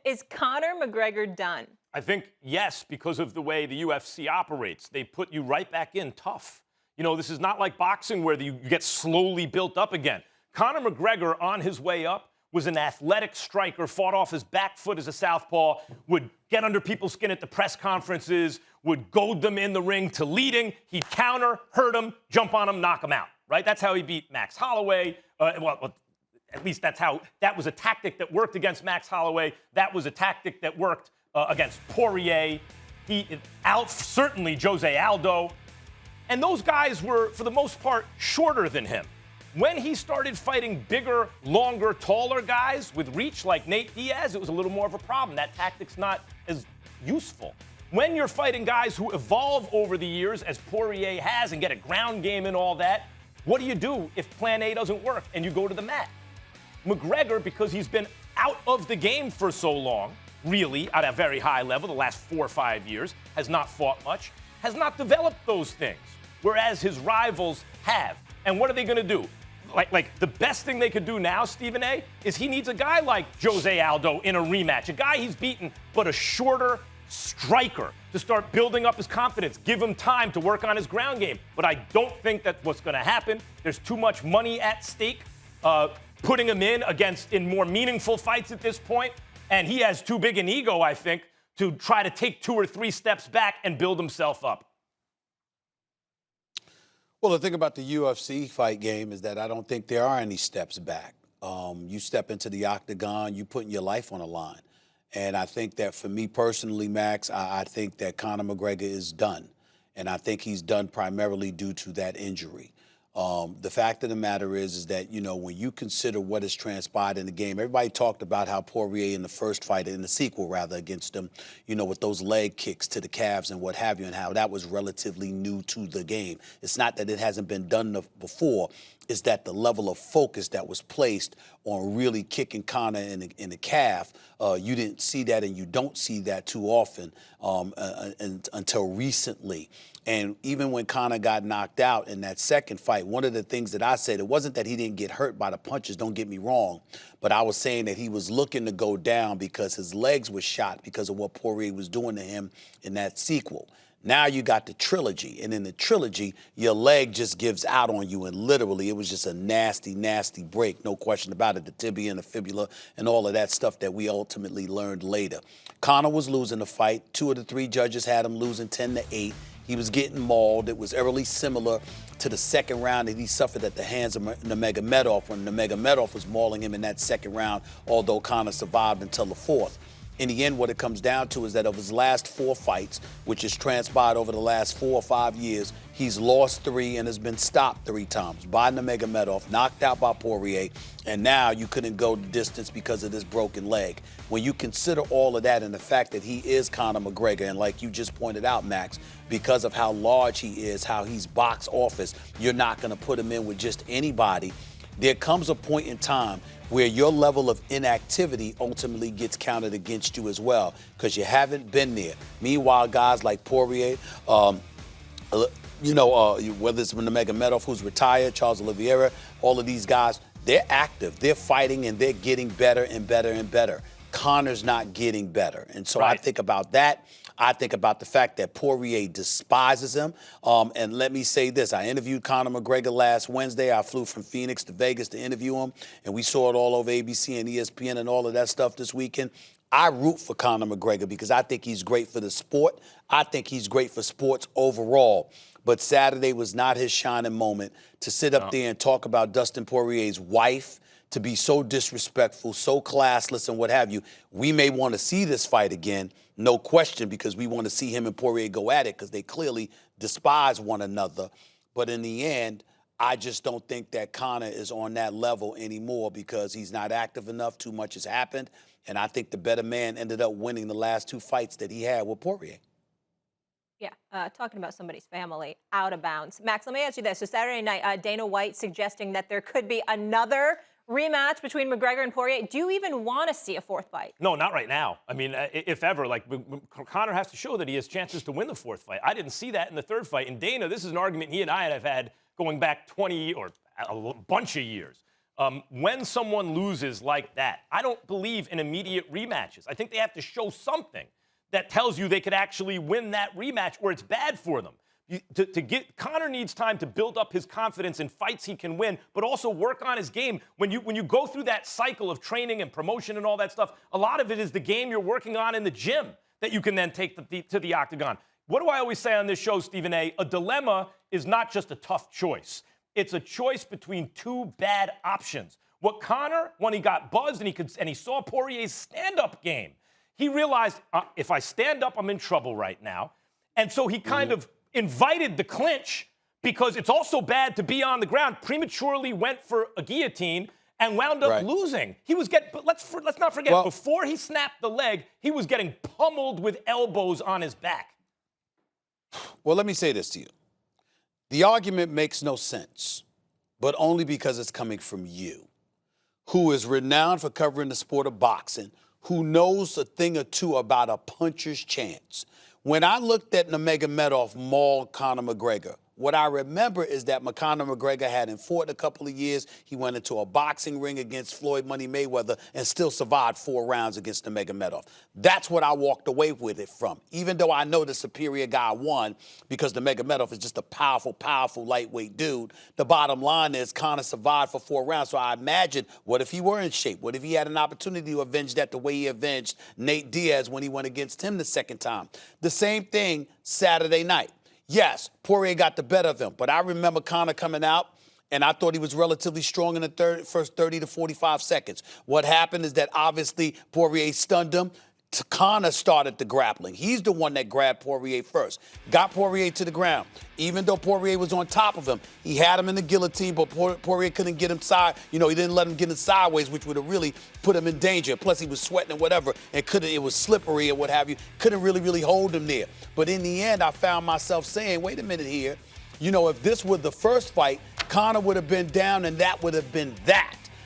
Is Conor McGregor done? I think yes, because of the way the UFC operates. They put you right back in tough. You know, this is not like boxing where you get slowly built up again. Conor McGregor, on his way up, was an athletic striker, fought off his back foot as a southpaw, would get under people's skin at the press conferences, would goad them in the ring to leading. He'd counter, hurt them, jump on them, knock them out, right? That's how he beat Max Holloway. At least that was a tactic that worked against Max Holloway. That was a tactic that worked against Poirier. Certainly Jose Aldo. And those guys were, for the most part, shorter than him. When he started fighting bigger, longer, taller guys with reach like Nate Diaz, it was a little more of a problem. That tactic's not as useful. When you're fighting guys who evolve over the years, as Poirier has, and get a ground game and all that, what do you do if plan A doesn't work and you go to the mat? McGregor, because he's been out of the game for so long, really at a very high level, the last 4 or 5 years, has not fought much, has not developed those things, whereas his rivals have. And what are they going to do? Like the best thing they could do now, Stephen A., is he needs a guy like Jose Aldo in a rematch, a guy he's beaten, but a shorter striker to start building up his confidence, give him time to work on his ground game. But I don't think that's what's going to happen. There's too much money at stake, putting him in more meaningful fights at this point. And he has too big an ego, I think, to try to take 2 or 3 steps back and build himself up. Well, the thing about the UFC fight game is that I don't think there are any steps back. You step into the octagon, you putting your life on the line. And I think that for me personally, Max, I think that Conor McGregor is done. And I think he's done primarily due to that injury. The fact of the matter is that, you know, when you consider what has transpired in the game, everybody talked about how Poirier in the first fight, in the sequel rather, against him, you know, with those leg kicks to the calves and what have you, and how that was relatively new to the game. It's not that it hasn't been done before. It's that the level of focus that was placed on really kicking Conor in the calf, you didn't see that, and you don't see that too often until recently. And even when Conor got knocked out in that second fight, one of the things that I said, it wasn't that he didn't get hurt by the punches, don't get me wrong, but I was saying that he was looking to go down because his legs were shot because of what Poirier was doing to him in that sequel. Now you got the trilogy, and in the trilogy, your leg just gives out on you, and literally it was just a nasty, nasty break, no question about it, the tibia and the fibula and all of that stuff that we ultimately learned later. Conor was losing the fight. 2 of the 3 judges had him losing 10-8. He was getting mauled. It was eerily similar to the second round that he suffered at the hands of Nurmagomedov when Nurmagomedov was mauling him in that second round, although Conor survived until the 4th. In the end, what it comes down to is that of his last 4 fights, which has transpired over the last 4 or 5 years, he's lost 3 and has been stopped 3 times by Nurmagomedov, knocked out by Poirier, and now you couldn't go the distance because of this broken leg. When you consider all of that and the fact that he is Conor McGregor, and like you just pointed out, Max, because of how large he is, how he's box office, you're not going to put him in with just anybody. There comes a point in time where your level of inactivity ultimately gets counted against you as well, because you haven't been there. Meanwhile, guys like Poirier, whether it's Nurmagomedov, who's retired, Charles Oliveira, all of these guys, they're active, they're fighting, and they're getting better and better and better. Conor's not getting better. And so I think about that. I think about the fact that Poirier despises him. And let me say this. I interviewed Conor McGregor last Wednesday. I flew from Phoenix to Vegas to interview him, and we saw it all over ABC and ESPN and all of that stuff this weekend. I root for Conor McGregor because I think he's great for the sport. I think he's great for sports overall. But Saturday was not his shining moment to sit up there and talk about Dustin Poirier's wife, to be so disrespectful, so classless, and what have you. We may want to see this fight again, no question, because we want to see him and Poirier go at it because they clearly despise one another. But in the end, I just don't think that Conor is on that level anymore because he's not active enough. Too much has happened. And I think the better man ended up winning the last 2 fights that he had with Poirier. Yeah, talking about somebody's family, out of bounds. Max, let me ask you this. So Saturday night, Dana White suggesting that there could be another rematch between McGregor and Poirier. Do you even want to see a 4th fight? No, not right now. I mean, if ever, like, Conor has to show that he has chances to win the 4th fight. I didn't see that in the 3rd fight. And Dana, this is an argument he and I have had going back 20 or a bunch of years. When someone loses like that, I don't believe in immediate rematches. I think they have to show something that tells you they could actually win that rematch, or it's bad for them. Conor needs time to build up his confidence in fights he can win, but also work on his game. When you go through that cycle of training and promotion and all that stuff, a lot of it is the game you're working on in the gym that you can then take to the octagon. What do I always say on this show, Stephen A? A dilemma is not just a tough choice. It's a choice between two bad options. What Conor, when he got buzzed and he saw Poirier's stand-up game, he realized, if I stand up, I'm in trouble right now. And so he kind of invited the clinch, because it's also bad to be on the ground, prematurely went for a guillotine and wound up losing. He was but let's not forget, before he snapped the leg, he was getting pummeled with elbows on his back. Well, let me say this to you. The argument makes no sense, but only because it's coming from you, who is renowned for covering the sport of boxing, who knows a thing or two about a puncher's chance. When I looked at Nurmagomedov maul Conor McGregor, what I remember is that Conor McGregor hadn't fought in a couple of years. He went into a boxing ring against Floyd Money Mayweather and still survived 4 rounds against Nurmagomedov. That's what I walked away with it from, even though I know the superior guy won, because Nurmagomedov is just a powerful, powerful lightweight dude. The bottom line is Conor survived for 4 rounds, so I imagine, what if he were in shape? What if he had an opportunity to avenge that the way he avenged Nate Diaz when he went against him the second time? The same thing Saturday night. Yes, Poirier got the better of him, but I remember Conor coming out, and I thought he was relatively strong in the first 30 to 45 seconds. What happened is that obviously Poirier stunned him. Conor started the grappling. He's the one that grabbed Poirier first, got Poirier to the ground. Even though Poirier was on top of him, he had him in the guillotine, but Poirier couldn't get him he didn't let him get him sideways, which would have really put him in danger. Plus, he was sweating and whatever, and it was slippery or what have you. Couldn't really hold him there. But in the end, I found myself saying, wait a minute here. If this were the first fight, Conor would have been down, and that would have been that.